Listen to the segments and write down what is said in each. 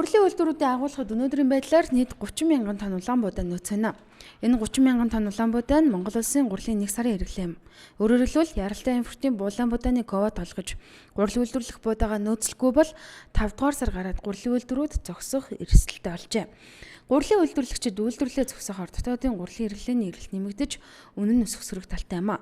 Гурилын үйлдвэрүүдийг агуулхад өнөөдрийн байдлаар нийт 30 мянган тонн улаан буудаа нөөцөнө. Энэ 30 мянган тонн улаан буудаа нь Монгол улсын гурилын 1 сарын хэрэглээ юм. Өөрөөр хэлбэл яралтай импортын улаан буудааны квот олгож гурил үйлдвэрлэх буудаага нөөцлөхгүй бол 5 дугаар сар гараад гурилын үйлдвэрүүд зогсох эрсдэлтэй болжээ. Гурилын үйлдвэрлэгчид үйлдвэрлэлээ зогсоохоор дотоодын гурилын хэрэглээний эрэлт нэмэгдэж үнэн нь өсөх талтай юм а.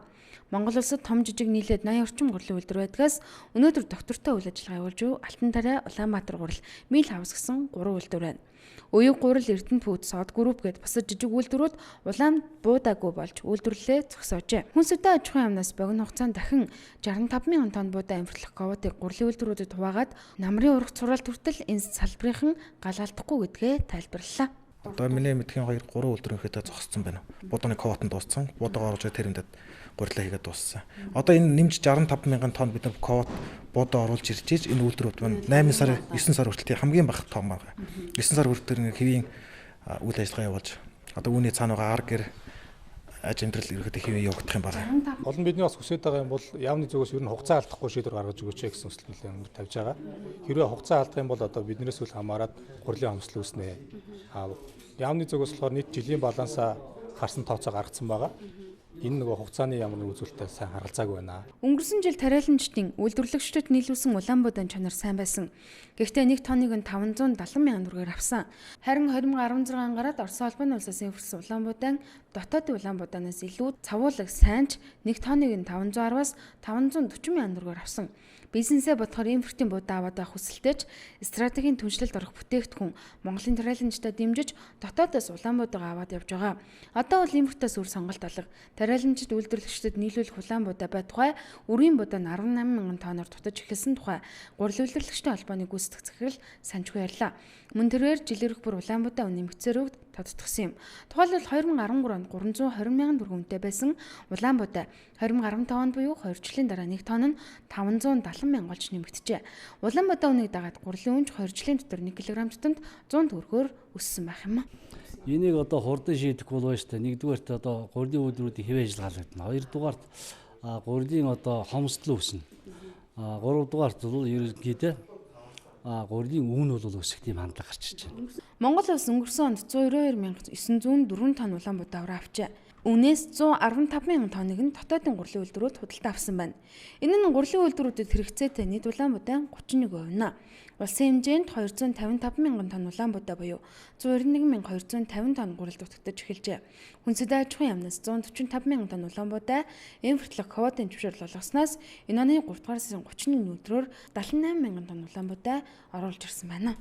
Монгол улсад том жижиг нийлээд 80 орчим гурилын үйлдвэр байдгаас өнөөдөр доктортой үйл ажиллагаа явуулж буй Алтан тариа, Улаанбаатар гурил, Мил хавс гэсэн 3 үйлдвэр байна. Уяг гурил, Эрдэнэ фуд, Сод групп гээд бусад жижиг үйлдвэрүүд улаан буудаагүй болж үйлдвэрлэлээ зогсоожээ. Хүнсүдэ аж ахуйн яамнаас богино хугацаанд дахин 65 мянган тонн буудаа импортлох квотыг гурилын үйлдвэрүүдэд хуваагаад намрын ургац сургаалт хүртэл энэ салбарын галаалдахгүй гэдгээ тайлбарллаа. Одоо миний мэдхийн 2-3 үйлдвэрийнхээ зогссон байна. Буудааны квот нь дууссан. Буудаага орж тэр хэмжээд гурилаа хийгээд дууссан. Одоо энэ нэмж 65 мянган тонн бид нар квот буудаа оруулж ирж энэ үйлдвэрүүд маань 8 сар 9 сар хүртэл хамгийн бага том байгаа. 9 сар хүртэл хэвийн үйл ажиллагаа явуулж одоо үүний цаана байгаа ар гэр аж амьдрал ерөөхдөө хэвээ явагдах юм байна. Гол нь бидний бас хүсэж байгаа юм бол яамны зүгээс ер нь хугацаа алдахгүй шийдвэр гаргаж өгөөч гэсэн хүсэл нэлээд тавьж байгаа. Хэрвээ хугацаа алдах юм бол одоо биднээс үл хамааран гурилын хомсдол үүснэ. Яамны зүгээс болохоор нийт жилийн балансаа харсан тооцоо гаргацсан байгаа. Энэ нөгөө хугацааны ямар нэг үзүүлэлтээ сайн харгалзаагүй байна. Өнгөрсөн жил тариаланчдын үйлдвэрлэгчдэд нийлүүлсэн улаан буудааны чанар сайн байсан. Гэхдээ 1 тонныг нь 570 мянган төгрөгөөр авсан. Харин 2016 гараад Орос улбаны улсаас импортсон улаан буудаан дотоодын улаан буудаанаас илүү цавуулаг сайнч 1 тонныг нь 510-аас 540 мянган төгрөгөөр авсан. Бизнесээ бодохоор импортын буудаа аваад авах хүсэлтэйч стратегийн түншлэлд орох бүтээгдэхүүн Монголын тариаланчдад дэмжиж дотоодоос улаан буудаага аваад явж байгаа. Одоо бол импортоос үр сонголт алга. Тариаланчид үйлдвэрлэгчдэд нийлүүлэх улаан буудаа бай тухай өрийн буудаа нь 18 мянган тонноор дутаж эхэлсэн тухай гурил үйлдвэрлэгчдийн холбооны гүйцэтгэх захирал санжгүй ярьлаа. Мөн тэрээр жилээрх бүр улаан буудаа үн нэмэгцээр өгд тодтогсон юм. Тухайлбал 2013 онд 320 мянган төгрөгөмтэй байсан улаан буудаа 2015 онд буюу 2 жилийн дараа 1 тонн нь 570 мянга болж нэмэгдэжээ. Улаан буудаа үнийг дагаад гурилын үнж 2 жилийн дотор 1 кг тутамд 100 төгрөгөөр өссөн байх юм. Энийг одоо хурдан шийдэх бол байна шүү дээ. Нэгдүгээрт одоо гурилын үйлдвэрүүдийн хэвээ ажиллагаа халагдана. Хоёрдугаарт гурилын одоо хомсдол үүснэ. Гуравдугаарт бол ерөнхийдөө гурилын үн бол өсөх тийм хандлага гарч иж байна. Монгол улс өнгөрсөн онд 192,904 тонн улаан буудаа авраа авчээ. Үнээс 115 мянган тонныг нь дотоодын гурилын үйлдвэрүүд худалдаа авсан байна. Энэ нь гурилын үйлдвэрүүдэд хэрэгцээтэй нийт улаан буудаа 31% нэ. Улсын хэмжээнд 255 мянган тонн улаан буудаа буюу 191,250 тонн гурил дутагдаж эхэлжээ. Хүнсүдэ аж ахуйн яамнаас 145 мянган тонн улаан буудаа импортлох квотын зөвшөөрөл олгосноос энэ оны 3 дугаар сарын 31-ний өдрөөр 78 мянган тонн улаан буудаа оруулж ирсэн байна.